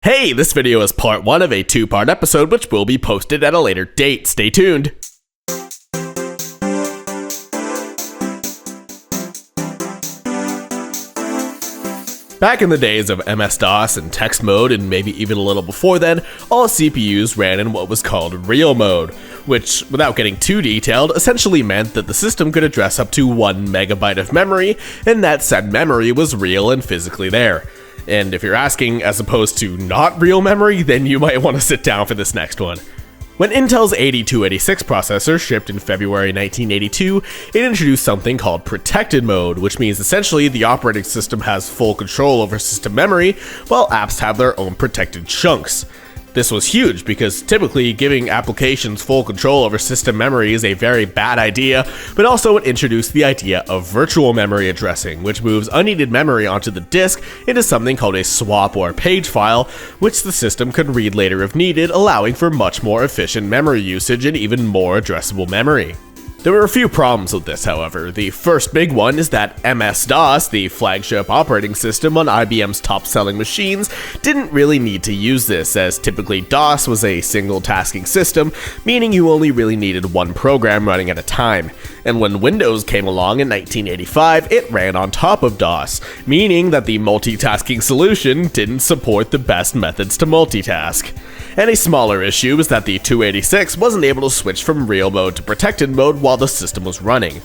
Hey, this video is part 1 of a 2-part episode which will be posted at a later date. Stay tuned! Back in the days of MS-DOS and text mode, and maybe even a little before then, all CPUs ran in what was called real mode, which, without getting too detailed, essentially meant that the system could address up to 1 megabyte of memory, and that said memory was real and physically there. And if you're asking, as opposed to not real memory, then you might want to sit down for this next one. When Intel's 8286 processor shipped in February 1982, it introduced something called protected mode, which means essentially the operating system has full control over system memory, while apps have their own protected chunks. This was huge because typically giving applications full control over system memory is a very bad idea, but also it introduced the idea of virtual memory addressing, which moves unneeded memory onto the disk into something called a swap or page file, which the system could read later if needed, allowing for much more efficient memory usage and even more addressable memory. There were a few problems with this, however. The first big one is that MS-DOS, the flagship operating system on IBM's top-selling machines, didn't really need to use this, as typically DOS was a single-tasking system, meaning you only really needed one program running at a time. And when Windows came along in 1985, it ran on top of DOS, meaning that the multitasking solution didn't support the best methods to multitask. And a smaller issue is that the 286 wasn't able to switch from real mode to protected mode while the system was running.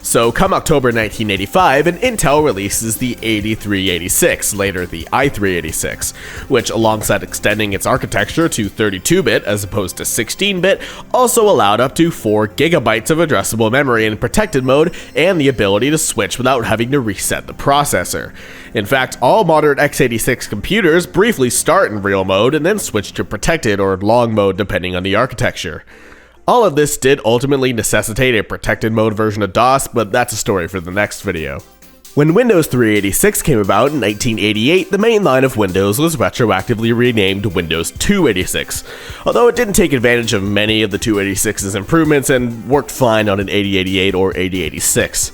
So come October 1985, and Intel releases the 8386, later the i386, which alongside extending its architecture to 32-bit as opposed to 16-bit, also allowed up to 4 gigabytes of addressable memory in protected mode and the ability to switch without having to reset the processor. In fact, all modern x86 computers briefly start in real mode and then switch to protected or long mode depending on the architecture. All of this did ultimately necessitate a protected mode version of DOS, but that's a story for the next video. When Windows 386 came about in 1988, the main line of Windows was retroactively renamed Windows 286, although it didn't take advantage of many of the 286's improvements and worked fine on an 8088 or 8086.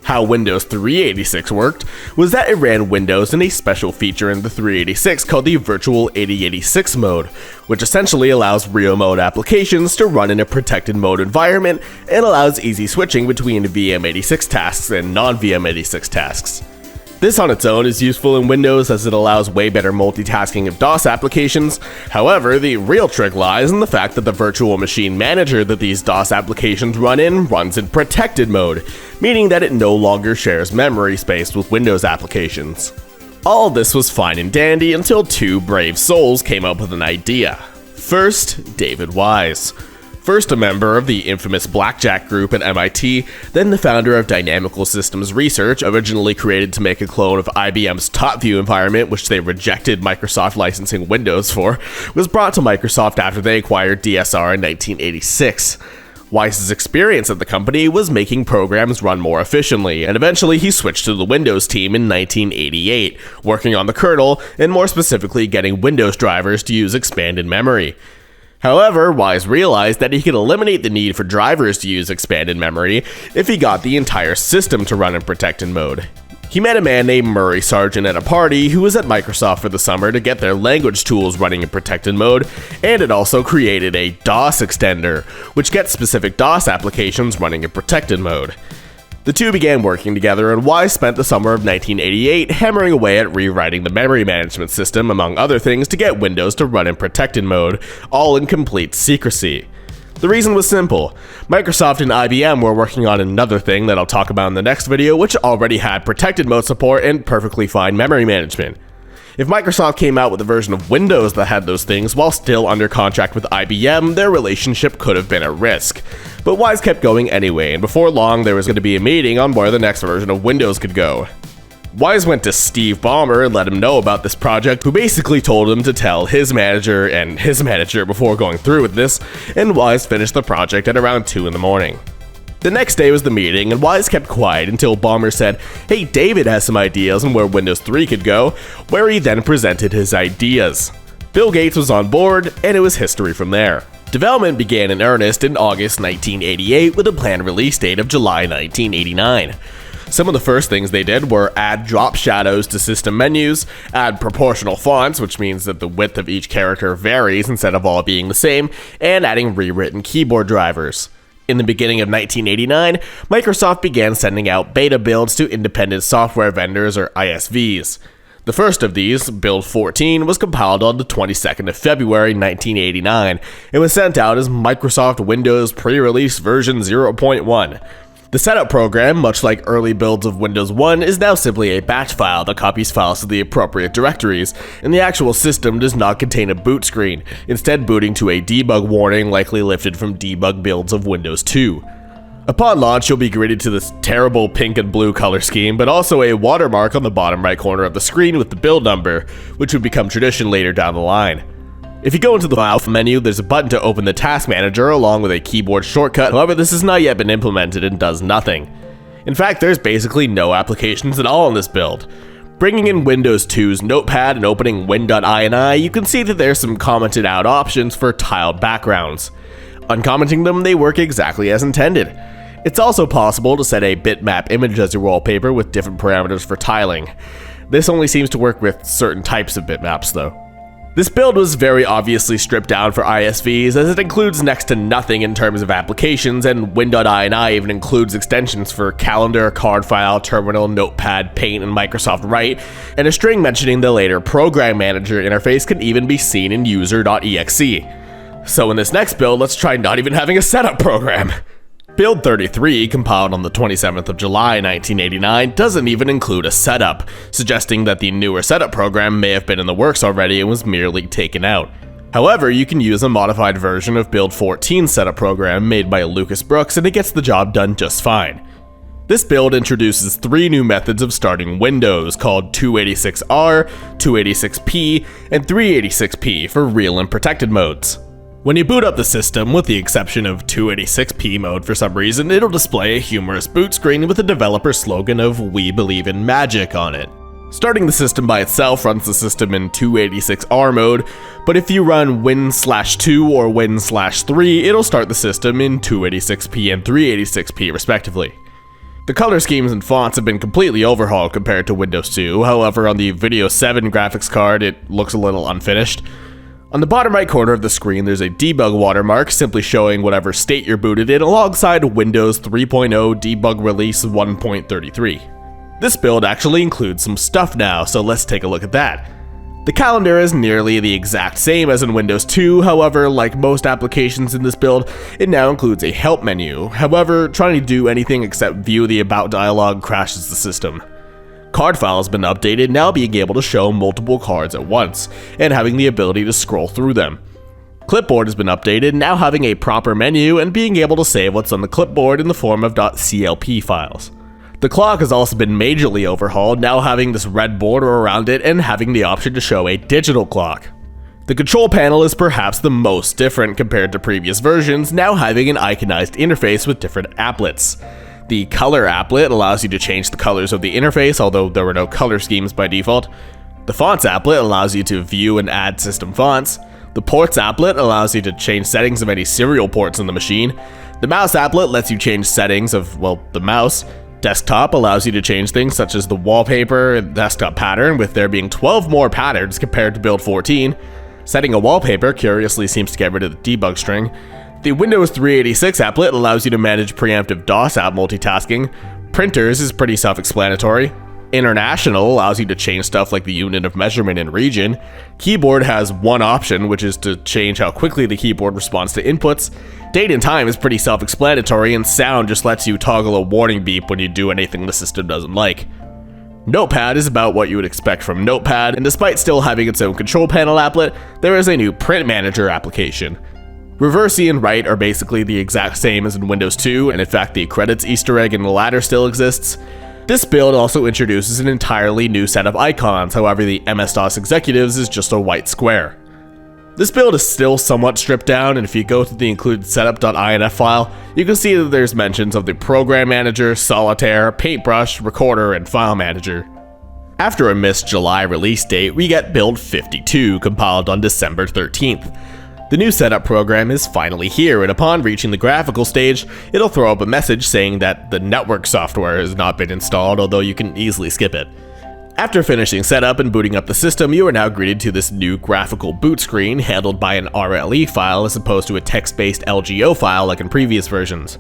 How Windows 386 worked was that it ran Windows in a special feature in the 386 called the Virtual 8086 mode, which essentially allows real mode applications to run in a protected mode environment and allows easy switching between VM86 tasks and non-VM86 tasks. This on its own is useful in Windows as it allows way better multitasking of DOS applications. However, the real trick lies in the fact that the virtual machine manager that these DOS applications run in runs in protected mode, meaning that it no longer shares memory space with Windows applications. All this was fine and dandy until 2 brave souls came up with an idea. First, David Wise. First a member of the infamous Blackjack group at MIT, then the founder of Dynamical Systems Research, originally created to make a clone of IBM's TopView environment, which they rejected Microsoft licensing Windows for, was brought to Microsoft after they acquired DSR in 1986. Wise's experience at the company was making programs run more efficiently, and eventually he switched to the Windows team in 1988, working on the kernel, and more specifically getting Windows drivers to use expanded memory. However, Wise realized that he could eliminate the need for drivers to use expanded memory if he got the entire system to run in protected mode. He met a man named Murray Sargent at a party who was at Microsoft for the summer to get their language tools running in protected mode, and it also created a DOS extender, which gets specific DOS applications running in protected mode. The two began working together, and Wise spent the summer of 1988 hammering away at rewriting the memory management system, among other things, to get Windows to run in protected mode, all in complete secrecy. The reason was simple. Microsoft and IBM were working on another thing that I'll talk about in the next video, which already had protected mode support and perfectly fine memory management. If Microsoft came out with a version of Windows that had those things while still under contract with IBM, their relationship could have been at risk. But Wise kept going anyway, and before long there was going to be a meeting on where the next version of Windows could go. Wise went to Steve Ballmer and let him know about this project, who basically told him to tell his manager and his manager before going through with this, and Wise finished the project at around 2 in the morning. The next day was the meeting, and Wise kept quiet until Ballmer said, "Hey, David has some ideas on where Windows 3 could go," where he then presented his ideas. Bill Gates was on board, and it was history from there. Development began in earnest in August 1988 with a planned release date of July 1989. Some of the first things they did were add drop shadows to system menus, add proportional fonts, which means that the width of each character varies instead of all being the same, and adding rewritten keyboard drivers. In the beginning of 1989, Microsoft began sending out beta builds to independent software vendors, or ISVs. The first of these, Build 14, was compiled on the 22nd of February 1989 and was sent out as Microsoft Windows pre-release version 0.1. The setup program, much like early builds of Windows 1, is now simply a batch file that copies files to the appropriate directories, and the actual system does not contain a boot screen, instead booting to a debug warning likely lifted from debug builds of Windows 2. Upon launch, you'll be greeted to this terrible pink and blue color scheme, but also a watermark on the bottom right corner of the screen with the build number, which would become tradition later down the line. If you go into the File menu, there's a button to open the Task Manager along with a keyboard shortcut, however this has not yet been implemented and does nothing. In fact, there's basically no applications at all in this build. Bringing in Windows 2's Notepad and opening win.ini, you can see that there's some commented out options for tiled backgrounds. Uncommenting them, they work exactly as intended. It's also possible to set a bitmap image as your wallpaper with different parameters for tiling. This only seems to work with certain types of bitmaps though. This build was very obviously stripped down for ISVs, as it includes next to nothing in terms of applications, and win.ini even includes extensions for Calendar, Card File, Terminal, Notepad, Paint, and Microsoft Write, and a string mentioning the later Program Manager interface can even be seen in user.exe. So in this next build, let's try not even having a setup program. Build 33, compiled on the 27th of July 1989, doesn't even include a setup, suggesting that the newer setup program may have been in the works already and was merely taken out. However, you can use a modified version of Build 14 setup program made by Lucas Brooks and it gets the job done just fine. This build introduces 3 new methods of starting Windows called 286R, 286P, and 386P for real and protected modes. When you boot up the system, with the exception of 286p mode for some reason, it'll display a humorous boot screen with a developer slogan of "We believe in magic" on it. Starting the system by itself runs the system in 286R mode, but if you run win/2 or win/3, it'll start the system in 286p and 386p respectively. The color schemes and fonts have been completely overhauled compared to Windows 2, however on the Video 7 graphics card it looks a little unfinished. On the bottom right corner of the screen, there's a debug watermark simply showing whatever state you're booted in alongside Windows 3.0 debug release 1.33. This build actually includes some stuff now, so let's take a look at that. The calendar is nearly the exact same as in Windows 2, however, like most applications in this build, it now includes a help menu. However, trying to do anything except view the about dialog crashes the system. Card File has been updated, now being able to show multiple cards at once, and having the ability to scroll through them. Clipboard has been updated, now having a proper menu and being able to save what's on the clipboard in the form of .clp files. The clock has also been majorly overhauled, now having this red border around it and having the option to show a digital clock. The control panel is perhaps the most different compared to previous versions, now having an iconized interface with different applets. The color applet allows you to change the colors of the interface, although there were no color schemes by default. The fonts applet allows you to view and add system fonts. The ports applet allows you to change settings of any serial ports in the machine. The mouse applet lets you change settings of, well, the mouse. Desktop allows you to change things such as the wallpaper and desktop pattern, with there being 12 more patterns compared to Build 14. Setting a wallpaper curiously seems to get rid of the debug string. The Windows 386 applet allows you to manage preemptive DOS app multitasking. Printers is pretty self-explanatory. International allows you to change stuff like the unit of measurement and region. Keyboard has one option, which is to change how quickly the keyboard responds to inputs. Date and time is pretty self-explanatory, and sound just lets you toggle a warning beep when you do anything the system doesn't like. Notepad is about what you would expect from Notepad, and despite still having its own control panel applet, there is a new Print Manager application. Reverse and Write are basically the exact same as in Windows 2, and in fact the credits Easter egg in the latter still exists. This build also introduces an entirely new set of icons, however the MS-DOS Executives is just a white square. This build is still somewhat stripped down, and if you go to the included setup.inf file, you can see that there's mentions of the Program Manager, Solitaire, Paintbrush, Recorder, and File Manager. After a missed July release date, we get Build 52, compiled on December 13th. The new setup program is finally here, and upon reaching the graphical stage, it'll throw up a message saying that the network software has not been installed, although you can easily skip it. After finishing setup and booting up the system, you are now greeted to this new graphical boot screen handled by an RLE file as opposed to a text-based LGO file like in previous versions.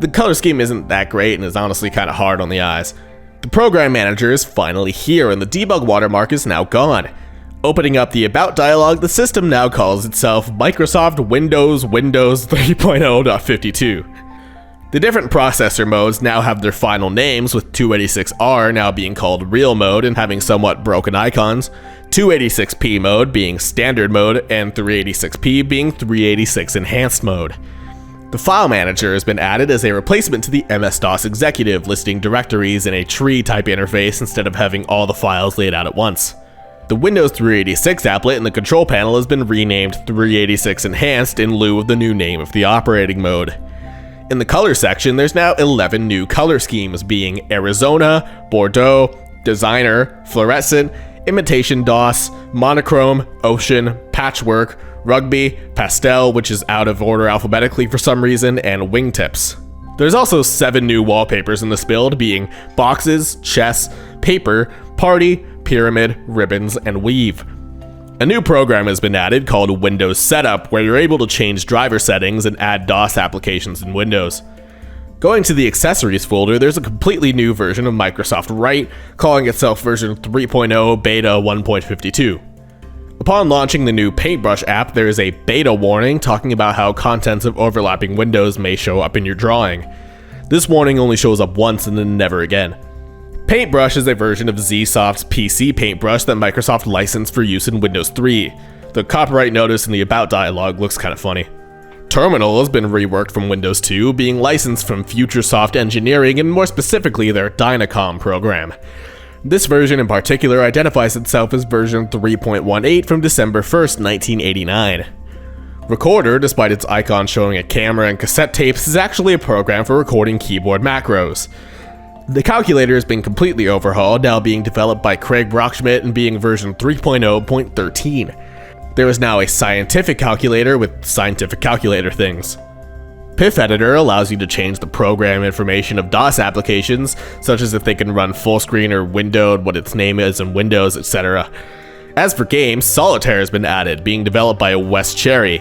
The color scheme isn't that great and is honestly kind of hard on the eyes. The program manager is finally here and the debug watermark is now gone. Opening up the About dialog, the system now calls itself Microsoft Windows 3.0.52. The different processor modes now have their final names, with 286R now being called Real Mode and having somewhat broken icons, 286P mode being Standard Mode, and 386P being 386 Enhanced Mode. The file manager has been added as a replacement to the MS-DOS Executive, listing directories in a tree-type interface instead of having all the files laid out at once. The Windows 386 applet in the control panel has been renamed 386 Enhanced in lieu of the new name of the operating mode. In the color section, there's now 11 new color schemes, being Arizona, Bordeaux, Designer, Fluorescent, Imitation DOS, Monochrome, Ocean, Patchwork, Rugby, Pastel, which is out of order alphabetically for some reason, and Wingtips. There's also 7 new wallpapers in this build, being Boxes, Chess, Paper, Party, Pyramid, Ribbons, and Weave. A new program has been added called Windows Setup, where you're able to change driver settings and add DOS applications in Windows. Going to the accessories folder, there's a completely new version of Microsoft Write, calling itself version 3.0 beta 1.52. Upon launching the new Paintbrush app, there is a beta warning talking about how contents of overlapping windows may show up in your drawing. This warning only shows up once and then never again. Paintbrush is a version of Zsoft's PC Paintbrush that Microsoft licensed for use in Windows 3. The copyright notice in the About dialog looks kinda funny. Terminal has been reworked from Windows 2, being licensed from Futuresoft Engineering and more specifically their Dynacom program. This version in particular identifies itself as version 3.18 from December 1st, 1989. Recorder, despite its icon showing a camera and cassette tapes, is actually a program for recording keyboard macros. The calculator has been completely overhauled, now being developed by Craig Brockschmidt and being version 3.0.13. There is now a scientific calculator with scientific calculator things. Pif Editor allows you to change the program information of DOS applications, such as if they can run full screen or windowed, what its name is in Windows, etc. As for games, Solitaire has been added, being developed by West Cherry.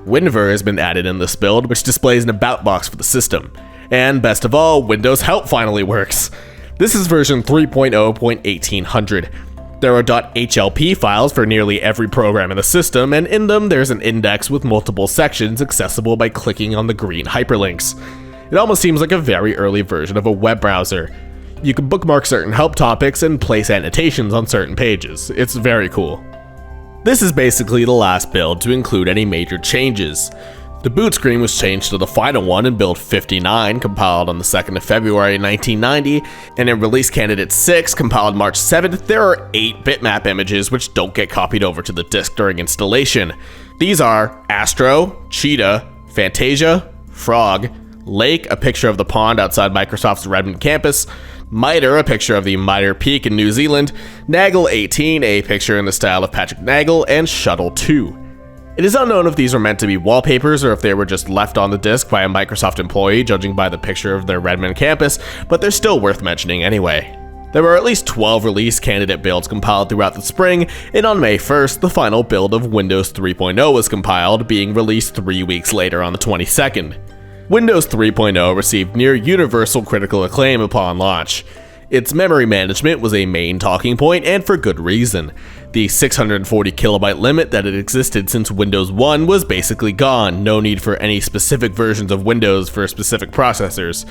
Winver has been added in this build, which displays an about box for the system. And best of all, Windows Help finally works. This is version 3.0.1800. There are .hlp files for nearly every program in the system, and in them there's an index with multiple sections accessible by clicking on the green hyperlinks. It almost seems like a very early version of a web browser. You can bookmark certain help topics and place annotations on certain pages. It's very cool. This is basically the last build to include any major changes. The boot screen was changed to the final one in build 59, compiled on the 2nd of February 1990, and in release candidate 6, compiled March 7th, there are 8 bitmap images which don't get copied over to the disk during installation. These are Astro, Cheetah, Fantasia, Frog, Lake, a picture of the pond outside Microsoft's Redmond campus, Mitre, a picture of the Mitre Peak in New Zealand, Nagel 18, a picture in the style of Patrick Nagel, and Shuttle 2. It is unknown if these were meant to be wallpapers or if they were just left on the disk by a Microsoft employee, judging by the picture of their Redmond campus, but they're still worth mentioning anyway. There were at least 12 release candidate builds compiled throughout the spring, and on May 1st, the final build of Windows 3.0 was compiled, being released 3 weeks later on the 22nd. Windows 3.0 received near universal critical acclaim upon launch. Its memory management was a main talking point, and for good reason. The 640 kilobyte limit that had existed since Windows 1 was basically gone, no need for any specific versions of Windows for specific processors.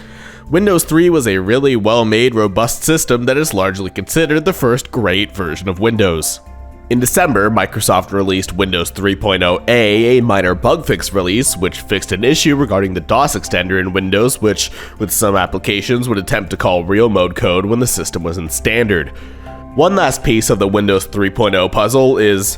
Windows 3 was a really well-made, robust system that is largely considered the first great version of Windows. In December, Microsoft released Windows 3.0a, a minor bug fix release, which fixed an issue regarding the DOS extender in Windows, which, with some applications, would attempt to call real mode code when the system was in standard. One last piece of the Windows 3.0 puzzle is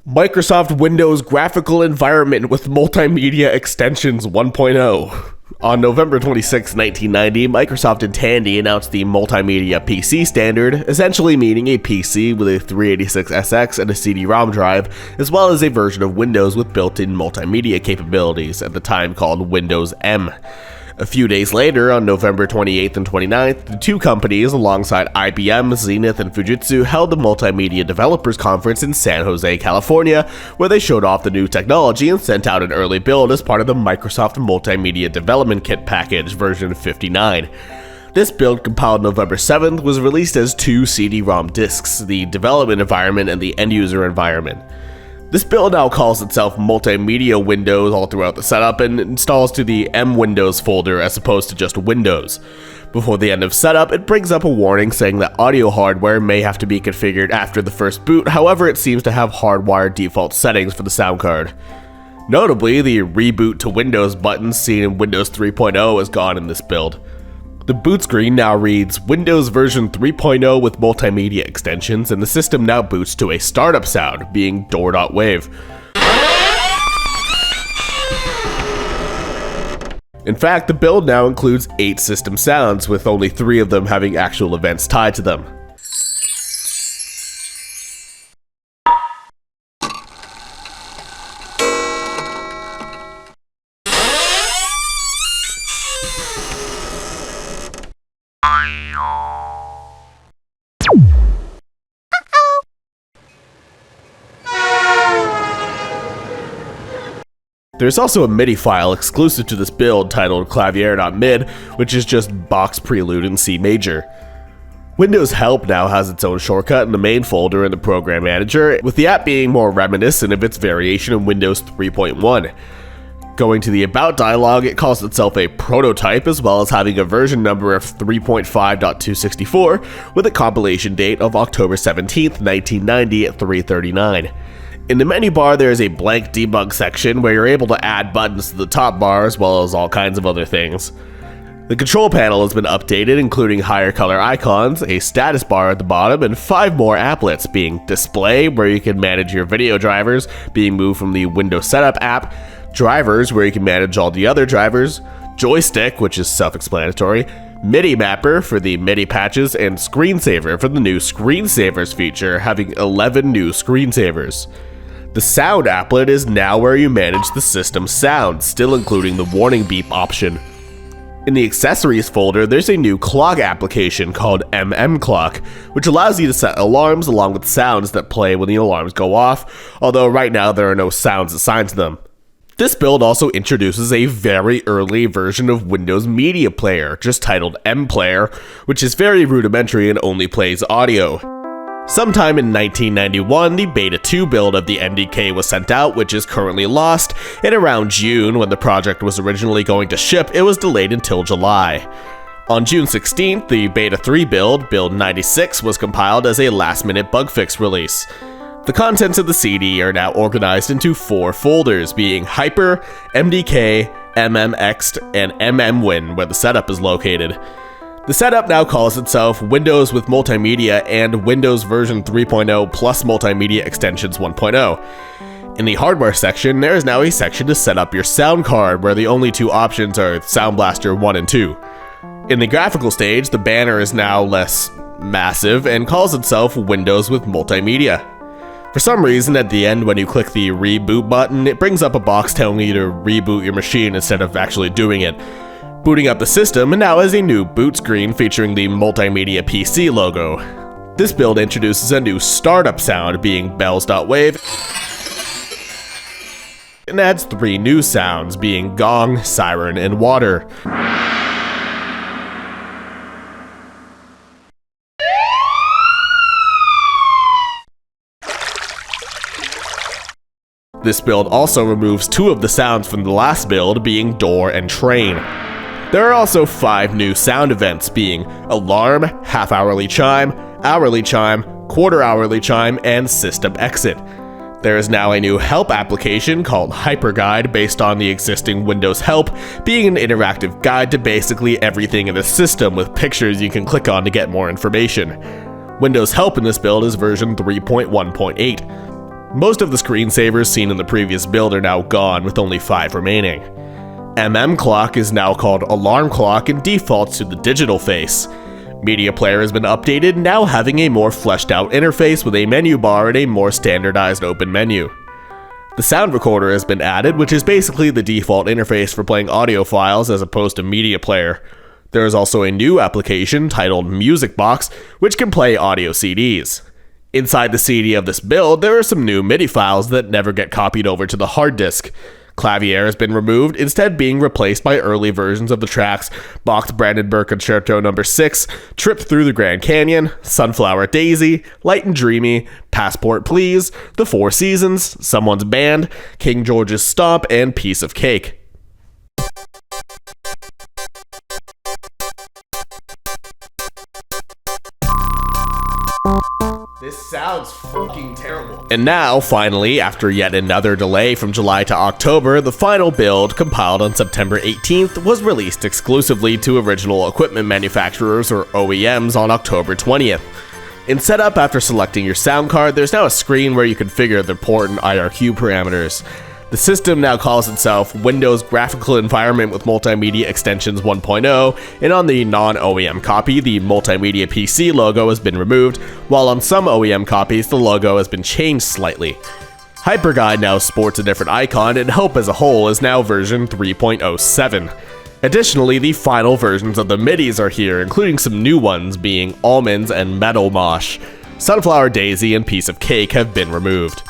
Microsoft Windows Graphical Environment with Multimedia Extensions 1.0. On November 26, 1990, Microsoft and Tandy announced the Multimedia PC standard, essentially meaning a PC with a 386SX and a CD-ROM drive, as well as a version of Windows with built-in multimedia capabilities, at the time called Windows M. A few days later, on November 28th and 29th, the two companies, alongside IBM, Zenith, and Fujitsu, held the Multimedia Developers Conference in San Jose, California, where they showed off the new technology and sent out an early build as part of the Microsoft Multimedia Development Kit package, version 59. This build, compiled November 7th, was released as two CD-ROM discs, the development environment and the end-user environment. This build now calls itself Multimedia Windows all throughout the setup and installs to the M Windows folder as opposed to just Windows. Before the end of setup, it brings up a warning saying that audio hardware may have to be configured after the first boot, however it seems to have hardwired default settings for the sound card. Notably, the Reboot to Windows button seen in Windows 3.0 is gone in this build. The boot screen now reads Windows version 3.0 with multimedia extensions, and the system now boots to a startup sound, being door.wave. In fact, the build now includes 8 system sounds, with only 3 of them having actual events tied to them. There's also a MIDI file exclusive to this build titled clavier.mid, which is just box prelude in C major. Windows Help now has its own shortcut in the main folder in the Program Manager, with the app being more reminiscent of its variation in Windows 3.1. Going to the About dialog, it calls itself a prototype, as well as having a version number of 3.5.264 with a compilation date of October 17, 1990 at 3:39. In the menu bar, there is a blank debug section where you're able to add buttons to the top bar as well as all kinds of other things. The control panel has been updated, including higher color icons, a status bar at the bottom, and 5 more applets, being Display, where you can manage your video drivers, being moved from the Windows Setup app, Drivers, where you can manage all the other drivers, Joystick, which is self-explanatory, MIDI Mapper for the MIDI patches, and Screensaver for the new Screensavers feature, having 11 new screensavers. The Sound applet is now where you manage the system sound, still including the warning beep option. In the Accessories folder, there's a new clock application called Clock, which allows you to set alarms along with sounds that play when the alarms go off, although right now there are no sounds assigned to them. This build also introduces a very early version of Windows Media Player, just titled MPlayer, which is very rudimentary and only plays audio. Sometime in 1991, the Beta 2 build of the MDK was sent out, which is currently lost, and around June, when the project was originally going to ship, it was delayed until July. On June 16th, the Beta 3 build, Build 96, was compiled as a last-minute bug fix release. The contents of the CD are now organized into 4 folders, being Hyper, MDK, MMX, and MMWin, where the setup is located. The setup now calls itself Windows with Multimedia and Windows version 3.0 plus Multimedia Extensions 1.0. In the hardware section, there is now a section to set up your sound card, where the only 2 options are Sound Blaster 1 and 2. In the graphical stage, the banner is now less massive and calls itself Windows with Multimedia. For some reason, at the end when you click the reboot button, it brings up a box telling you to reboot your machine instead of actually doing it. Booting up the system now has a new boot screen featuring the Multimedia PC logo. This build introduces a new startup sound, being bells.wave, and adds 3 new sounds, being gong, siren, and water. This build also removes 2 of the sounds from the last build, being door and train. There are also 5 new sound events, being alarm, half-hourly chime, hourly chime, quarter-hourly chime, and system exit. There is now a new help application called Hyperguide based on the existing Windows Help, being an interactive guide to basically everything in the system with pictures you can click on to get more information. Windows Help in this build is version 3.1.8. Most of the screensavers seen in the previous build are now gone, with only 5 remaining. Clock is now called Alarm Clock and defaults to the digital face. Media Player has been updated, now having a more fleshed out interface with a menu bar and a more standardized open menu. The Sound Recorder has been added, which is basically the default interface for playing audio files as opposed to Media Player. There is also a new application titled Music Box, which can play audio CDs. Inside the CD of this build, there are some new MIDI files that never get copied over to the hard disk. Clavier has been removed, instead being replaced by early versions of the tracks Bach's Brandenburg Concerto No. 6, Trip Through the Grand Canyon, Sunflower Daisy, Light and Dreamy, Passport Please, The Four Seasons, Someone's Band, King George's Stomp, and Piece of Cake. This sounds fucking terrible. And now, finally, after yet another delay from July to October, the final build, compiled on September 18th, was released exclusively to original equipment manufacturers, or OEMs, on October 20th. In setup, after selecting your sound card, there's now a screen where you configure the port and IRQ parameters. The system now calls itself Windows Graphical Environment with Multimedia Extensions 1.0, and on the non-OEM copy, the Multimedia PC logo has been removed, while on some OEM copies, the logo has been changed slightly. HyperGuide now sports a different icon, and Hope as a whole is now version 3.07. Additionally, the final versions of the MIDIs are here, including some new ones being Almonds and Metal Mosh. Sunflower Daisy and Piece of Cake have been removed.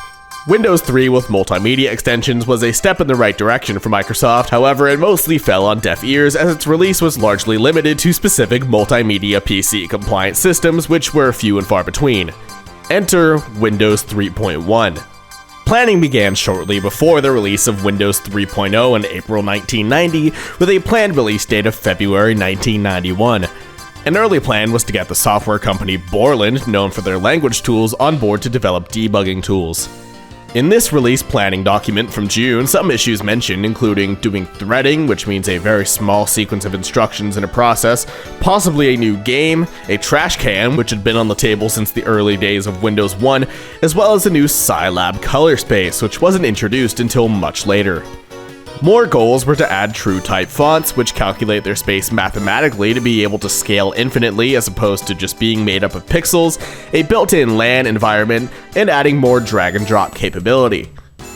Windows 3 with multimedia extensions was a step in the right direction for Microsoft, however it mostly fell on deaf ears as its release was largely limited to specific multimedia PC compliant systems, which were few and far between. Enter Windows 3.1. Planning began shortly before the release of Windows 3.0 in April 1990, with a planned release date of February 1991. An early plan was to get the software company Borland, known for their language tools, on board to develop debugging tools. In this release planning document from June, some issues mentioned including doing threading, which means a very small sequence of instructions in a process, possibly a new game, a trash can, which had been on the table since the early days of Windows 1, as well as a new Scilab color space, which wasn't introduced until much later. More goals were to add true type fonts, which calculate their space mathematically to be able to scale infinitely as opposed to just being made up of pixels, a built-in LAN environment, and adding more drag and drop capability.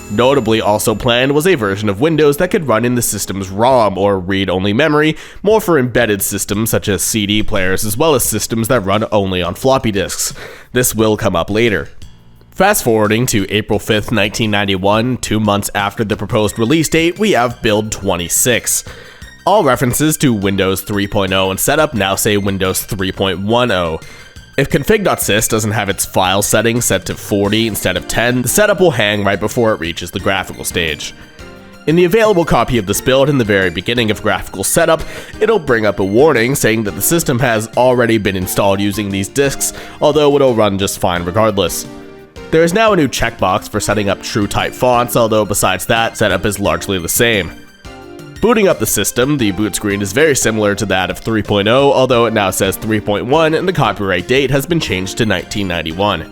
Notably also planned was a version of Windows that could run in the system's ROM or read-only memory, more for embedded systems such as CD players as well as systems that run only on floppy disks. This will come up later. Fast forwarding to April 5th, 1991, 2 months after the proposed release date, we have Build 26. All references to Windows 3.0 and setup now say Windows 3.10. If config.sys doesn't have its file settings set to 40 instead of 10, the setup will hang right before it reaches the graphical stage. In the available copy of this build in the very beginning of graphical setup, it'll bring up a warning saying that the system has already been installed using these disks, although it'll run just fine regardless. There is now a new checkbox for setting up true type fonts, although besides that, setup is largely the same. Booting up the system, the boot screen is very similar to that of 3.0, although it now says 3.1 and the copyright date has been changed to 1991.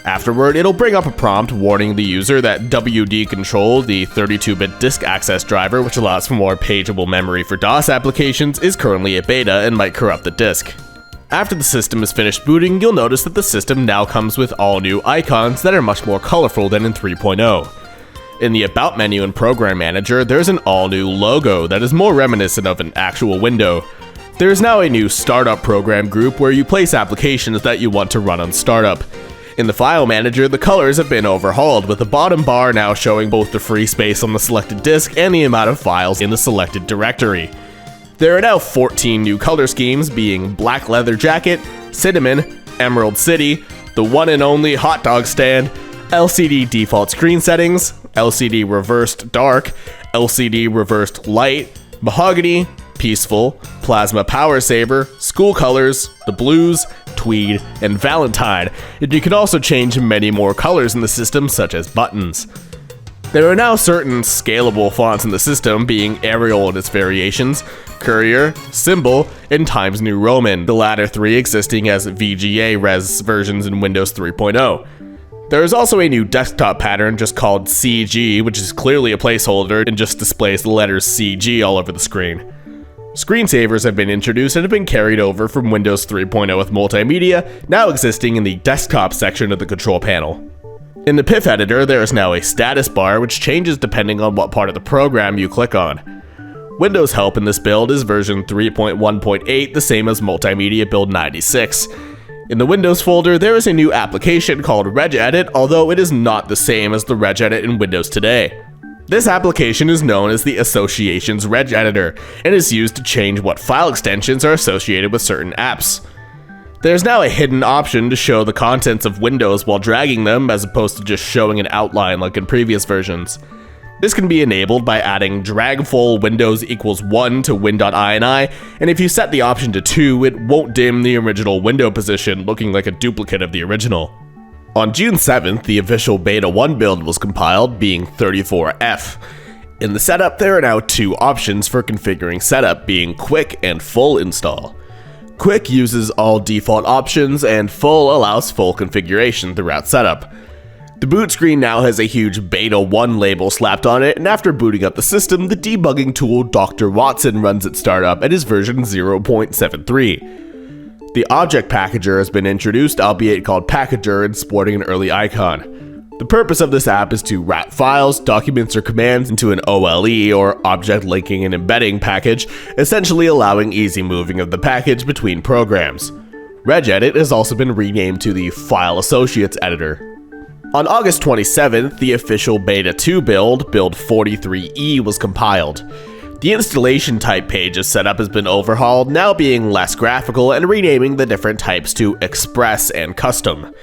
Afterward, it'll bring up a prompt warning the user that WD Control, the 32-bit disk access driver which allows for more pageable memory for DOS applications, is currently a beta and might corrupt the disk. After the system is finished booting, you'll notice that the system now comes with all new icons that are much more colorful than in 3.0. In the About menu in Program Manager, there's an all-new logo that is more reminiscent of an actual window. There is now a new Startup program group where you place applications that you want to run on startup. In the File Manager, the colors have been overhauled, with the bottom bar now showing both the free space on the selected disk and the amount of files in the selected directory. There are now 14 new color schemes, being Black Leather Jacket, Cinnamon, Emerald City, the one and only Hot Dog Stand, LCD Default Screen Settings, LCD Reversed Dark, LCD Reversed Light, Mahogany, Peaceful, Plasma Power Saver, School Colors, the Blues, Tweed, and Valentine, and you can also change many more colors in the system, such as buttons. There are now certain scalable fonts in the system, being Arial and its variations, Courier, Symbol, and Times New Roman, the latter three existing as VGA res versions in Windows 3.0. There is also a new desktop pattern just called CG, which is clearly a placeholder and just displays the letters CG all over the screen. Screensavers have been introduced and have been carried over from Windows 3.0 with multimedia, now existing in the desktop section of the control panel. In the PIF editor, there is now a status bar which changes depending on what part of the program you click on. Windows help in this build is version 3.1.8, the same as multimedia build 96. In the Windows folder, there is a new application called regedit, although it is not the same as the regedit in Windows today. This application is known as the Associations Regeditor, and is used to change what file extensions are associated with certain apps. There's now a hidden option to show the contents of windows while dragging them, as opposed to just showing an outline like in previous versions. This can be enabled by adding drag full windows equals 1 to win.ini, and if you set the option to 2, it won't dim the original window position, looking like a duplicate of the original. On June 7th, the official Beta 1 build was compiled, being 34F. In the setup, there are now two options for configuring setup, being Quick and Full Install. Quick uses all default options, and Full allows full configuration throughout setup. The boot screen now has a huge Beta 1 label slapped on it, and after booting up the system, the debugging tool Dr. Watson runs its startup at his version 0.73. The Object Packager has been introduced, albeit called Packager and sporting an early icon. The purpose of this app is to wrap files, documents, or commands into an OLE, or Object Linking and Embedding package, essentially allowing easy moving of the package between programs. Regedit has also been renamed to the File Associates Editor. On August 27th, the official Beta 2 build, Build 43E, was compiled. The installation type page's setup has been overhauled, now being less graphical and renaming the different types to Express and Custom.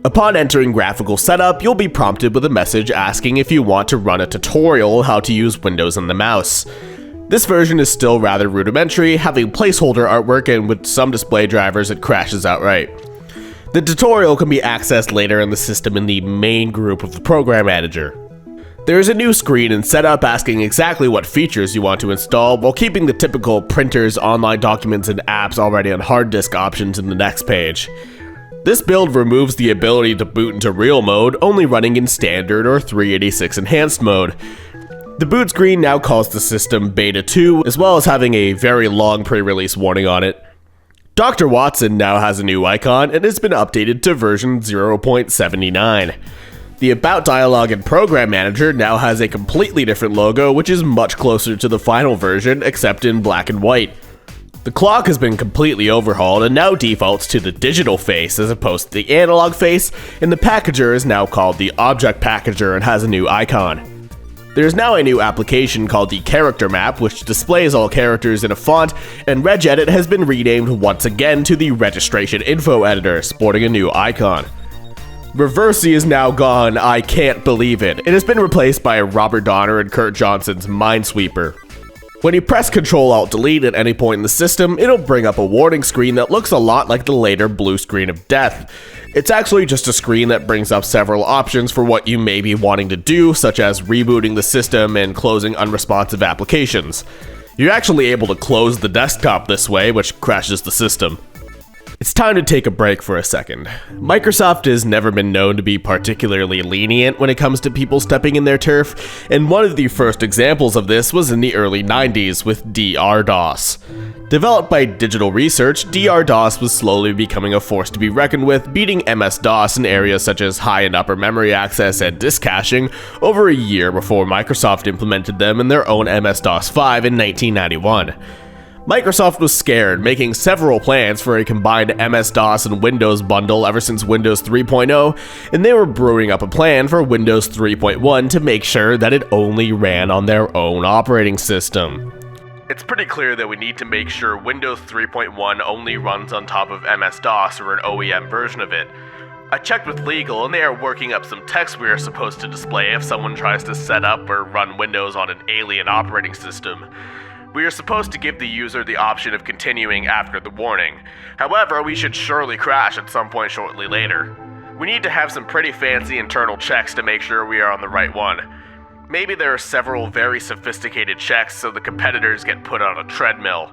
Upon entering graphical setup, you'll be prompted with a message asking if you want to run a tutorial how to use Windows and the mouse. This version is still rather rudimentary, having placeholder artwork, and with some display drivers it crashes outright. The tutorial can be accessed later in the system in the main group of the program manager. There is a new screen in setup asking exactly what features you want to install, while keeping the typical printers, online documents, and apps already on hard disk options in the next page. This build removes the ability to boot into real mode, only running in standard or 386 enhanced mode. The boot screen now calls the system Beta 2, as well as having a very long pre-release warning on it. Dr. Watson now has a new icon and has been updated to version 0.79. The About dialog in Program Manager now has a completely different logo, which is much closer to the final version, except in black and white. The clock has been completely overhauled and now defaults to the digital face as opposed to the analog face, and the packager is now called the Object Packager and has a new icon. There is now a new application called the Character Map, which displays all characters in a font, and Regedit has been renamed once again to the Registration Info Editor, sporting a new icon. Reversey is now gone, I can't believe it. It has been replaced by Robert Donner and Kurt Johnson's Minesweeper. When you press Ctrl-Alt-Delete at any point in the system, it'll bring up a warning screen that looks a lot like the later blue screen of death. It's actually just a screen that brings up several options for what you may be wanting to do, such as rebooting the system and closing unresponsive applications. You're actually able to close the desktop this way, which crashes the system. It's time to take a break for a second. Microsoft has never been known to be particularly lenient when it comes to people stepping in their turf, and one of the first examples of this was in the early 90s with DR-DOS. Developed by Digital Research, DR-DOS was slowly becoming a force to be reckoned with, beating MS-DOS in areas such as high and upper memory access and disk caching over a year before Microsoft implemented them in their own MS-DOS 5 in 1991. Microsoft was scared, making several plans for a combined MS-DOS and Windows bundle ever since Windows 3.0, and they were brewing up a plan for Windows 3.1 to make sure that it only ran on their own operating system. It's pretty clear that we need to make sure Windows 3.1 only runs on top of MS-DOS or an OEM version of it. I checked with legal and they are working up some text we are supposed to display if someone tries to set up or run Windows on an alien operating system. We are supposed to give the user the option of continuing after the warning. However, we should surely crash at some point shortly later. We need to have some pretty fancy internal checks to make sure we are on the right one. Maybe there are several very sophisticated checks so the competitors get put on a treadmill.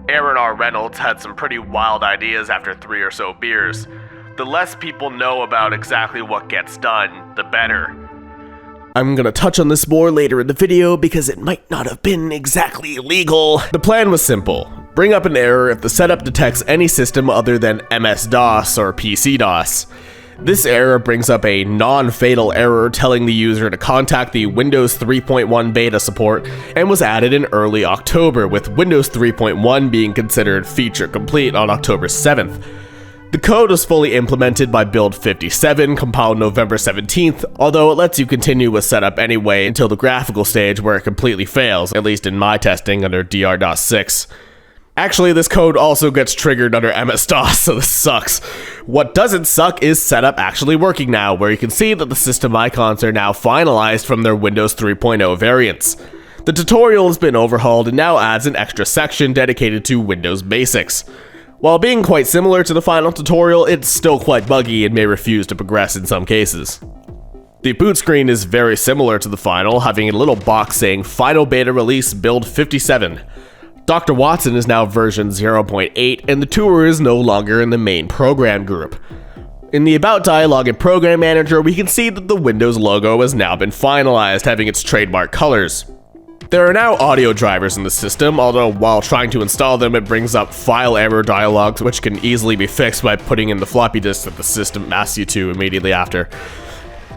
Aaron R. Reynolds had some pretty wild ideas after 3 or so beers. The less people know about exactly what gets done, the better. I'm gonna touch on this more later in the video because it might not have been exactly legal. The plan was simple. Bring up an error if the setup detects any system other than MS-DOS or PC-DOS. This error brings up a non-fatal error telling the user to contact the Windows 3.1 beta support and was added in early October, with Windows 3.1 being considered feature complete on October 7th. The code was fully implemented by build 57, compiled November 17th, although it lets you continue with setup anyway until the graphical stage where it completely fails, at least in my testing under dr.6. Actually, this code also gets triggered under MS-DOS, so this sucks. What doesn't suck is setup actually working now, where you can see that the system icons are now finalized from their Windows 3.0 variants. The tutorial has been overhauled and now adds an extra section dedicated to Windows basics. While being quite similar to the final tutorial, it's still quite buggy and may refuse to progress in some cases. The boot screen is very similar to the final, having a little box saying Final Beta Release Build 57. Dr. Watson is now version 0.8, and the tour is no longer in the main program group. In the About dialog in Program Manager, we can see that the Windows logo has now been finalized, having its trademark colors. There are now audio drivers in the system, although while trying to install them it brings up file error dialogues which can easily be fixed by putting in the floppy disk that the system asks you to immediately after.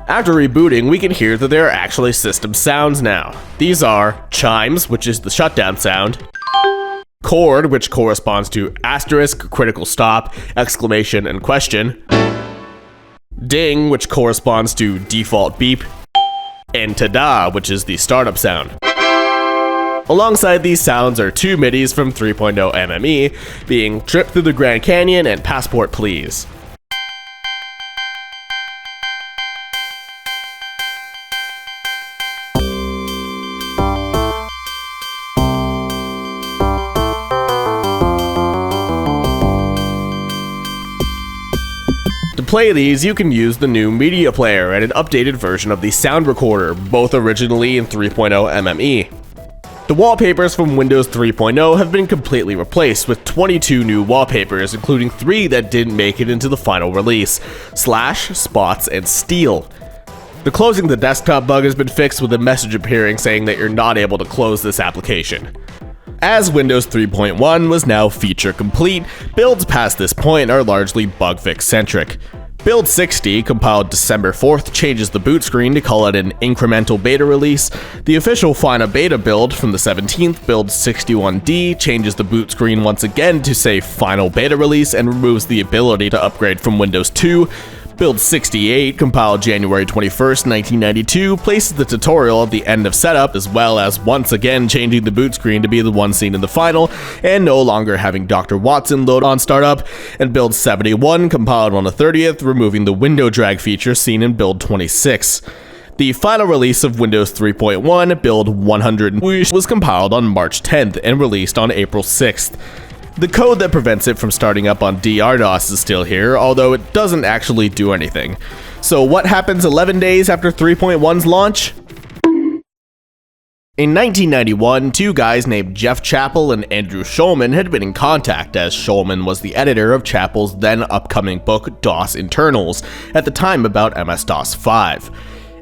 After rebooting, we can hear that there are actually system sounds now. These are chimes, which is the shutdown sound, chord, which corresponds to asterisk, critical stop, exclamation, and question, ding, which corresponds to default beep, and ta-da, which is the startup sound. Alongside these sounds are two MIDIs from 3.0 MME, being Trip Through the Grand Canyon and Passport Please. To play these, you can use the new media player and an updated version of the sound recorder, both originally in 3.0 MME. The wallpapers from Windows 3.0 have been completely replaced with 22 new wallpapers, including 3 that didn't make it into the final release: Slash, Spots, and Steel. The closing the desktop bug has been fixed with a message appearing saying that you're not able to close this application. As Windows 3.1 was now feature complete, builds past this point are largely bug fix centric. Build 60, compiled December 4th, changes the boot screen to call it an incremental beta release. The official final beta build from the 17th, Build 61D, changes the boot screen once again to say final beta release and removes the ability to upgrade from Windows 2. Build 68, compiled January 21st, 1992, places the tutorial at the end of setup, as well as once again changing the boot screen to be the one seen in the final, and no longer having Dr. Watson load on startup. And Build 71, compiled on the 30th, removing the window drag feature seen in Build 26. The final release of Windows 3.1, Build 100, was compiled on March 10th and released on April 6th. The code that prevents it from starting up on dr-DOS is still here, although it doesn't actually do anything. So what happens 11 days after 3.1's launch? In 1991, two guys named Jeff Chappell and Andrew Schulman had been in contact, as Schulman was the editor of Chappell's then upcoming book DOS Internals, at the time about MS-DOS 5.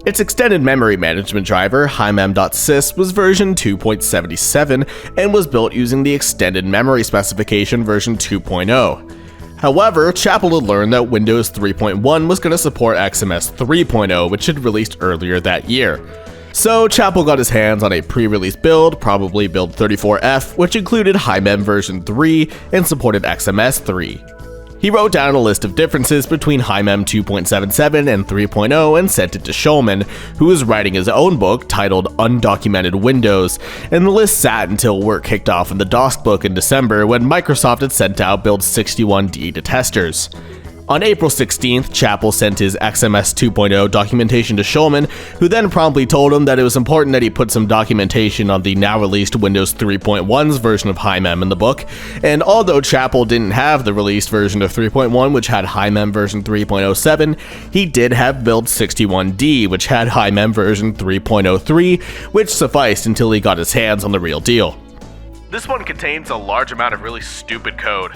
Its extended memory management driver, HiMem.sys, was version 2.77 and was built using the extended memory specification version 2.0. However, Chappell had learned that Windows 3.1 was going to support XMS 3.0, which had released earlier that year. So Chappell got his hands on a pre-release build, probably build 34F, which included HiMem version 3 and supported XMS 3. He wrote down a list of differences between HiMem 2.77 and 3.0 and sent it to Schulman, who was writing his own book titled Undocumented Windows, and the list sat until work kicked off in the DOS book in December when Microsoft had sent out Build 61D to testers. On April 16th, Chappell sent his XMS 2.0 documentation to Schulman, who then promptly told him that it was important that he put some documentation on the now-released Windows 3.1's version of HiMem in the book, and although Chappell didn't have the released version of 3.1, which had HiMem version 3.07, he did have Build 61D, which had HiMem version 3.03, which sufficed until he got his hands on the real deal. This one contains a large amount of really stupid code.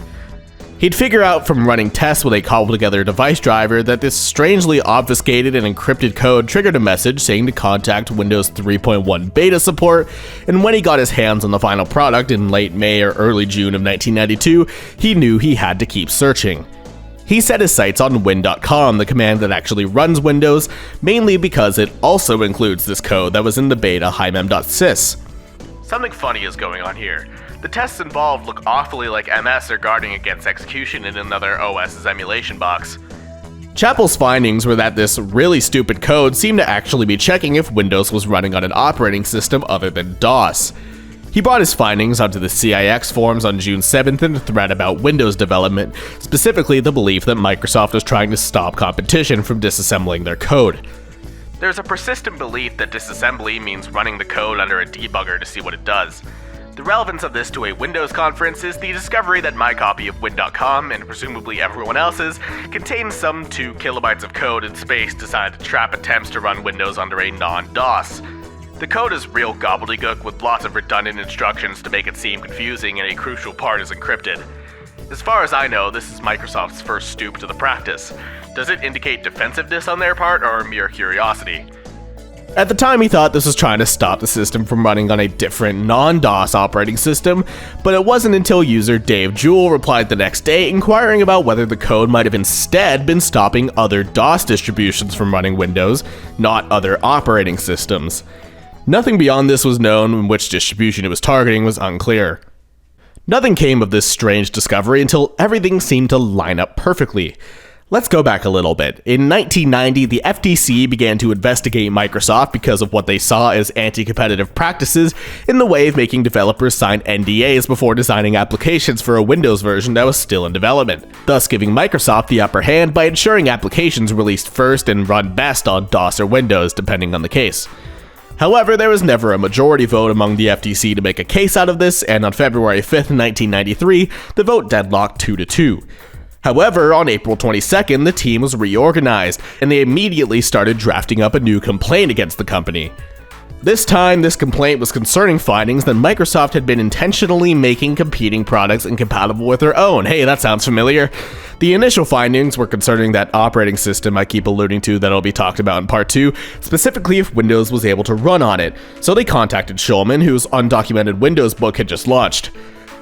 He'd figure out from running tests with a cobbled-together device driver that this strangely obfuscated and encrypted code triggered a message saying to contact Windows 3.1 beta support, and when he got his hands on the final product in late May or early June of 1992, he knew he had to keep searching. He set his sights on win.com, the command that actually runs Windows, mainly because it also includes this code that was in the beta hymem.sys. Something funny is going on here. The tests involved look awfully like MS are guarding against execution in another OS's emulation box. Chappell's findings were that this really stupid code seemed to actually be checking if Windows was running on an operating system other than DOS. He brought his findings onto the CIX forums on June 7th in a thread about Windows development, specifically the belief that Microsoft was trying to stop competition from disassembling their code. There's a persistent belief that disassembly means running the code under a debugger to see what it does. The relevance of this to a Windows conference is the discovery that my copy of Win.com, and presumably everyone else's, contains some 2 kilobytes of code in space designed to trap attempts to run Windows under a non-DOS. The code is real gobbledygook with lots of redundant instructions to make it seem confusing, and a crucial part is encrypted. As far as I know, this is Microsoft's first stoop to the practice. Does it indicate defensiveness on their part, or mere curiosity? At the time, he thought this was trying to stop the system from running on a different non-DOS operating system, but it wasn't until user Dave Jewell replied the next day inquiring about whether the code might have instead been stopping other DOS distributions from running Windows, not other operating systems. Nothing beyond this was known, and which distribution it was targeting was unclear. Nothing came of this strange discovery until everything seemed to line up perfectly. Let's go back a little bit. In 1990, the FTC began to investigate Microsoft because of what they saw as anti-competitive practices in the way of making developers sign NDAs before designing applications for a Windows version that was still in development, thus giving Microsoft the upper hand by ensuring applications released first and run best on DOS or Windows, depending on the case. However, there was never a majority vote among the FTC to make a case out of this, and on February 5th, 1993, the vote deadlocked 2-2. However, on April 22nd, the team was reorganized, and they immediately started drafting up a new complaint against the company. This time, this complaint was concerning findings that Microsoft had been intentionally making competing products incompatible with their own. Hey, that sounds familiar. The initial findings were concerning that operating system I keep alluding to that'll be talked about in part 2, specifically if Windows was able to run on it, so they contacted Schulman, whose undocumented Windows book had just launched.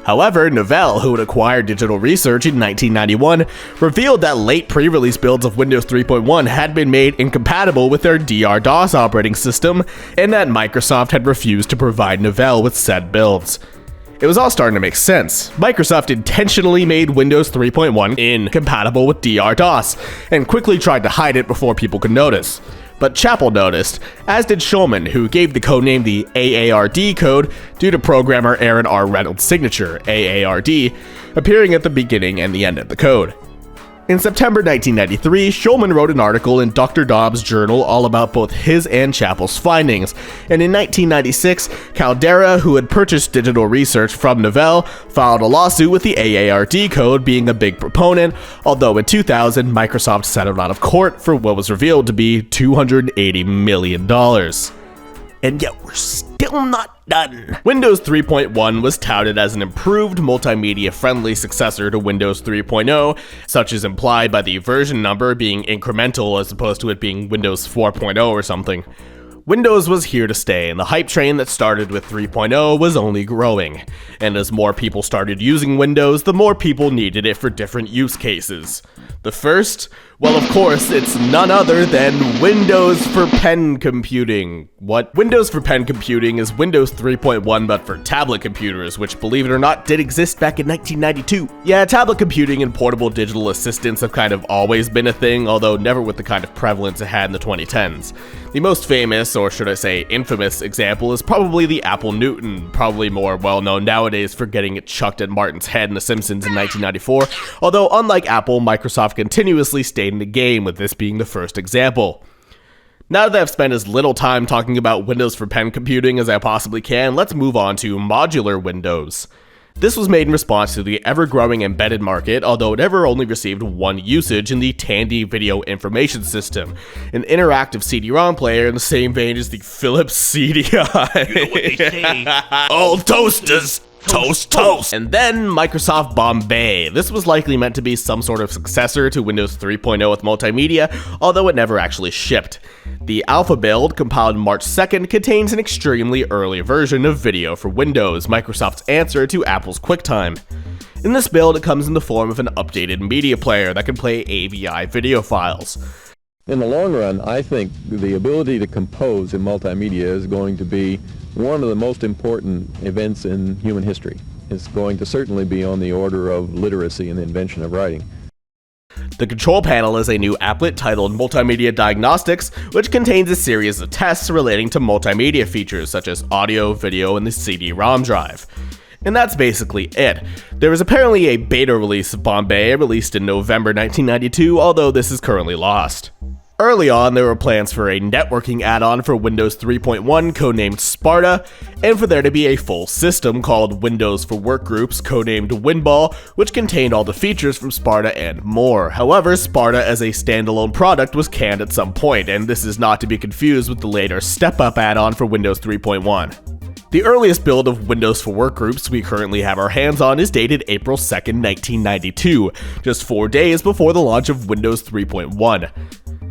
However, Novell, who had acquired Digital Research in 1991, revealed that late pre-release builds of Windows 3.1 had been made incompatible with their DR-DOS operating system, and that Microsoft had refused to provide Novell with said builds. It was all starting to make sense. Microsoft intentionally made Windows 3.1 incompatible with DR-DOS, and quickly tried to hide it before people could notice. But Chappell noticed, as did Schulman, who gave the codename the AARD code due to programmer Aaron R. Reynolds' signature, AARD, appearing at the beginning and the end of the code. In September 1993, Schulman wrote an article in Dr. Dobbs' journal all about both his and Chappell's findings, and in 1996, Caldera, who had purchased Digital Research from Novell, filed a lawsuit with the AARD code being a big proponent, although in 2000, Microsoft settled out of court for what was revealed to be $280 million. And yet we're still not done. Windows 3.1 was touted as an improved multimedia-friendly successor to Windows 3.0, such as implied by the version number being incremental as opposed to it being Windows 4.0 or something. Windows was here to stay, and the hype train that started with 3.0 was only growing. And as more people started using Windows, the more people needed it for different use cases. The first? Well, of course, it's none other than Windows for pen computing. What? Windows for pen computing is Windows 3.1 but for tablet computers, which, believe it or not, did exist back in 1992. Yeah, tablet computing and portable digital assistants have kind of always been a thing, although never with the kind of prevalence it had in the 2010s. The most famous, or should I say infamous, example is probably the Apple Newton, probably more well-known nowadays for getting it chucked at Martin's head in The Simpsons in 1994, although unlike Apple, Microsoft continuously stayed in the game, with this being the first example. Now that I've spent as little time talking about Windows for pen computing as I possibly can, let's move on to modular Windows. This was made in response to the ever-growing embedded market, although it ever only received one usage in the Tandy Video Information System, an interactive CD-ROM player in the same vein as the Philips CDI. You know what they say, All toasters Toast, toast! And then Microsoft Bombay. This was likely meant to be some sort of successor to Windows 3.0 with multimedia, although it never actually shipped. The alpha build, compiled March 2nd, contains an extremely early version of Video for Windows, Microsoft's answer to Apple's QuickTime. In this build, it comes in the form of an updated media player that can play AVI video files. In the long run, I think the ability to compose in multimedia is going to be one of the most important events in human history. It's going to certainly be on the order of literacy and the invention of writing. The control panel is a new applet titled Multimedia Diagnostics, which contains a series of tests relating to multimedia features such as audio, video, and the CD-ROM drive. And that's basically it. There was apparently a beta release of Bombay released in November 1992, although this is currently lost. Early on, there were plans for a networking add-on for Windows 3.1 codenamed Sparta, and for there to be a full system called Windows for Workgroups codenamed Winball, which contained all the features from Sparta and more. However, Sparta as a standalone product was canned at some point, and this is not to be confused with the later Step-Up add-on for Windows 3.1. The earliest build of Windows for Workgroups we currently have our hands on is dated April 2nd, 1992, just 4 days before the launch of Windows 3.1.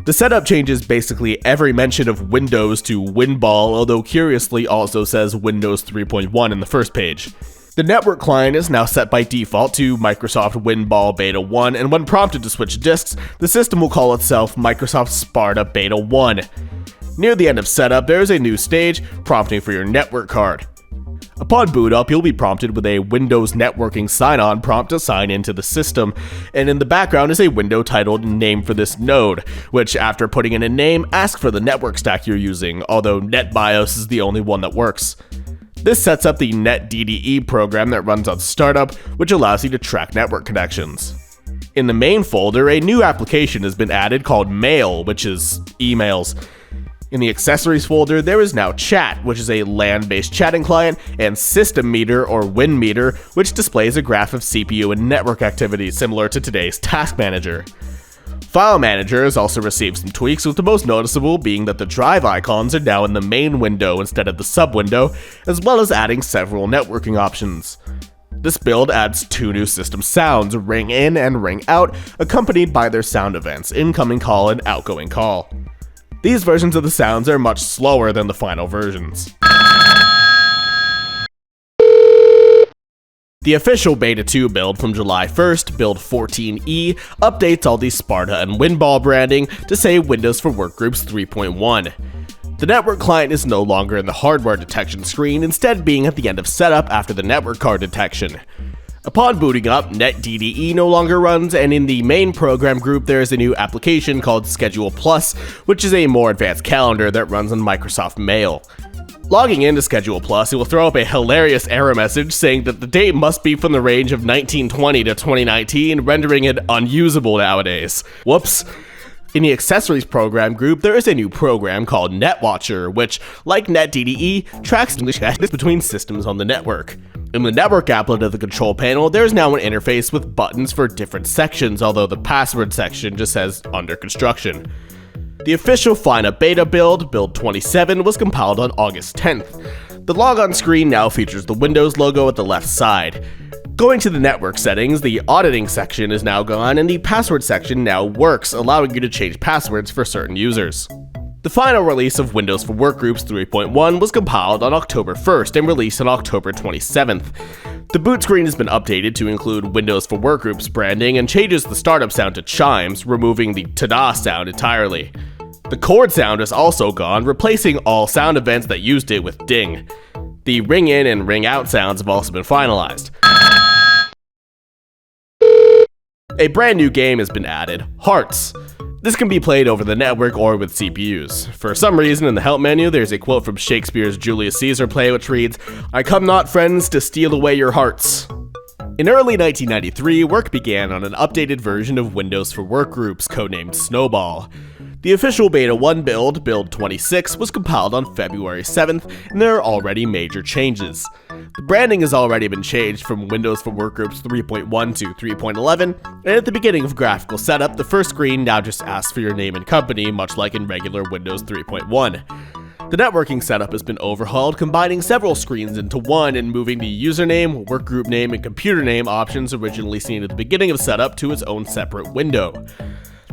The setup changes basically every mention of Windows to Winball, although curiously also says Windows 3.1 in the first page. The network client is now set by default to Microsoft Winball Beta 1, and when prompted to switch disks, the system will call itself Microsoft Sparta Beta 1. Near the end of setup, there is a new stage, prompting for your network card. Upon boot up, you'll be prompted with a Windows networking sign-on prompt to sign into the system, and in the background is a window titled Name for this node, which after putting in a name, asks for the network stack you're using, although NetBIOS is the only one that works. This sets up the NetDDE program that runs on startup, which allows you to track network connections. In the main folder, a new application has been added called Mail, which is emails. In the accessories folder, there is now Chat, which is a LAN-based chatting client, and System Meter or Win Meter, which displays a graph of CPU and network activity similar to today's Task Manager. File Manager has also received some tweaks, with the most noticeable being that the drive icons are now in the main window instead of the sub-window, as well as adding several networking options. This build adds 2 new system sounds, ring in and ring out, accompanied by their sound events, incoming call and outgoing call. These versions of the sounds are much slower than the final versions. The official Beta 2 build from July 1st, Build 14E, updates all the Sparta and Winball branding to say Windows for Workgroups 3.1. The network client is no longer in the hardware detection screen, instead being at the end of setup after the network card detection. Upon booting up, NetDDE no longer runs, and in the main program group there is a new application called Schedule Plus, which is a more advanced calendar that runs on Microsoft Mail. Logging into Schedule Plus, it will throw up a hilarious error message saying that the date must be from the range of 1920 to 2019, rendering it unusable nowadays. Whoops. In the accessories program group, there is a new program called NetWatcher, which, like NetDDE, tracks connections between systems on the network. In the network applet of the control panel, there is now an interface with buttons for different sections, although the password section just says under construction. The official FINA beta build, Build 27, was compiled on August 10th. The logon screen now features the Windows logo at the left side. Going to the network settings, the auditing section is now gone and the password section now works, allowing you to change passwords for certain users. The final release of Windows for Workgroups 3.1 was compiled on October 1st and released on October 27th. The boot screen has been updated to include Windows for Workgroups branding and changes the startup sound to chimes, removing the ta-da sound entirely. The chord sound is also gone, replacing all sound events that used it with ding. The ring in and ring out sounds have also been finalized. A brand new game has been added, Hearts. This can be played over the network or with CPUs. For some reason in the help menu there's a quote from Shakespeare's Julius Caesar play which reads, "I come not, friends, to steal away your hearts." In early 1993, work began on an updated version of Windows for Workgroups codenamed Snowball. The official Beta 1 build, Build 26, was compiled on February 7th, and there are already major changes. The branding has already been changed from Windows for Workgroups 3.1 to 3.11, and at the beginning of graphical setup, the first screen now just asks for your name and company, much like in regular Windows 3.1. The networking setup has been overhauled, combining several screens into one and moving the username, workgroup name, and computer name options originally seen at the beginning of setup to its own separate window.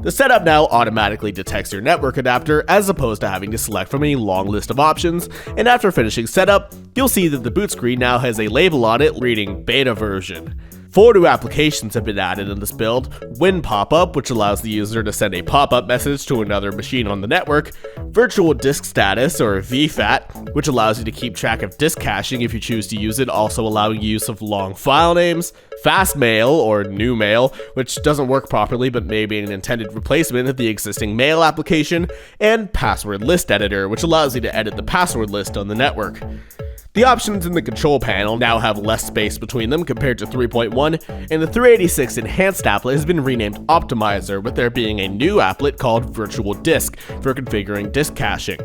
The setup now automatically detects your network adapter as opposed to having to select from a long list of options, and after finishing setup, you'll see that the boot screen now has a label on it reading beta version. 4 new applications have been added in this build: Win Pop-Up, which allows the user to send a pop-up message to another machine on the network, Virtual Disk Status, or VFAT, which allows you to keep track of disk caching if you choose to use it, also allowing use of long file names, Fast Mail, or New Mail, which doesn't work properly but may be an intended replacement of the existing mail application, and Password List Editor, which allows you to edit the password list on the network. The options in the control panel now have less space between them compared to 3.1, and the 386 Enhanced applet has been renamed Optimizer, with there being a new applet called Virtual Disk for configuring disk caching.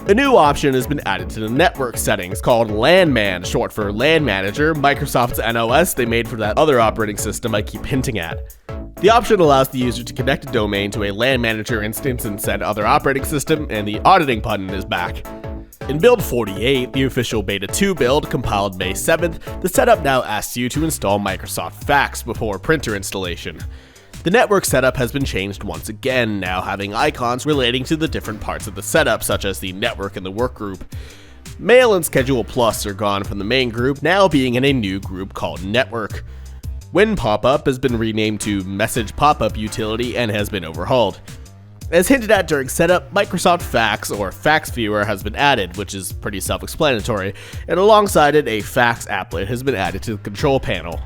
A new option has been added to the network settings called LAN-Man, short for LAN Manager, Microsoft's NOS they made for that other operating system I keep hinting at. The option allows the user to connect a domain to a LAN Manager instance in said other operating system, and the auditing button is back. In build 48, the official beta 2 build, compiled May 7th, the setup now asks you to install Microsoft Fax before printer installation. The network setup has been changed once again, now having icons relating to the different parts of the setup, such as the network and the workgroup. Mail and Schedule Plus are gone from the main group, now being in a new group called Network. Win Pop-Up has been renamed to Message Pop-Up Utility and has been overhauled. As hinted at during setup, Microsoft Fax or Fax Viewer has been added, which is pretty self-explanatory, and alongside it, a Fax applet has been added to the control panel.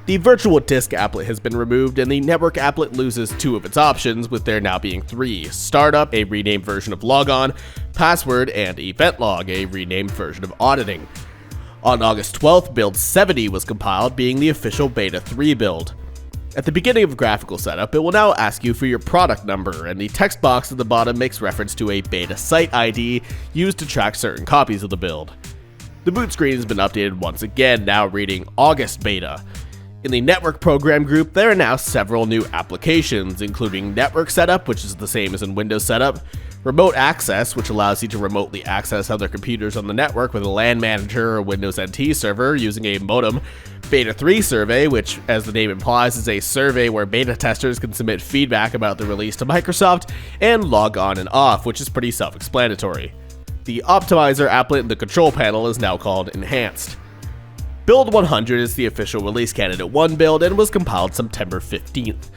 The Virtual Disk applet has been removed, and the Network applet loses 2 of its options, with there now being 3: Startup, a renamed version of Logon, Password, and Event Log, a renamed version of Auditing. On August 12th, build 70 was compiled, being the official beta 3 build. At the beginning of graphical setup, it will now ask you for your product number, and the text box at the bottom makes reference to a beta site ID used to track certain copies of the build. The boot screen has been updated once again, now reading August beta. In the network program group, there are now several new applications, including Network Setup, which is the same as in Windows Setup, Remote Access, which allows you to remotely access other computers on the network with a LAN manager or Windows NT server using a modem, Beta 3 Survey, which, as the name implies, is a survey where beta testers can submit feedback about the release to Microsoft, and Log On and Off, which is pretty self-explanatory. The Optimizer applet in the control panel is now called Enhanced. Build 100 is the official release candidate 1 build and was compiled September 15th.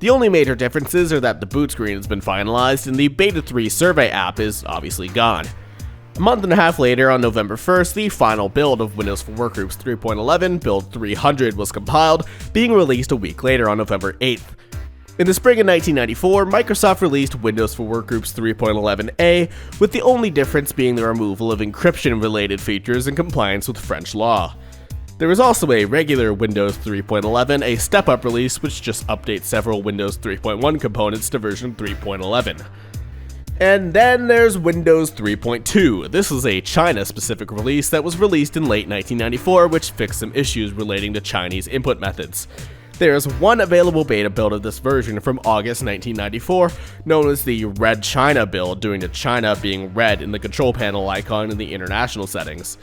The only major differences are that the boot screen has been finalized and the Beta 3 Survey app is obviously gone. A month and a half later, on November 1st, the final build of Windows for Workgroups 3.11, build 300, was compiled, being released a week later on November 8th. In the spring of 1994, Microsoft released Windows for Workgroups 3.11a, with the only difference being the removal of encryption-related features in compliance with French law. There is also a regular Windows 3.11, a step-up release which just updates several Windows 3.1 components to version 3.11. And then there's Windows 3.2. This is a China-specific release that was released in late 1994, which fixed some issues relating to Chinese input methods. There is one available beta build of this version from August 1994, known as the Red China build, due to China being red in the control panel icon in the international settings.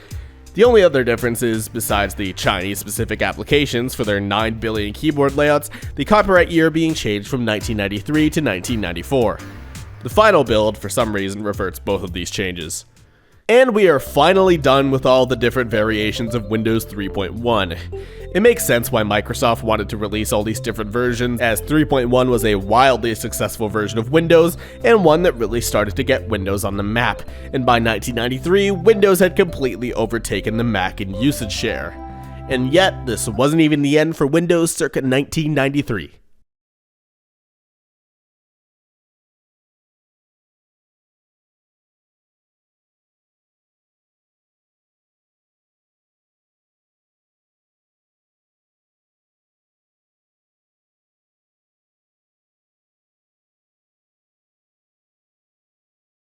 The only other difference is, besides the Chinese-specific applications for their 9 billion keyboard layouts, the copyright year being changed from 1993 to 1994. The final build, for some reason, reverts both of these changes. And we are finally done with all the different variations of Windows 3.1. It makes sense why Microsoft wanted to release all these different versions, as 3.1 was a wildly successful version of Windows, and one that really started to get Windows on the map, and by 1993, Windows had completely overtaken the Mac in usage share. And yet, this wasn't even the end for Windows circa 1993.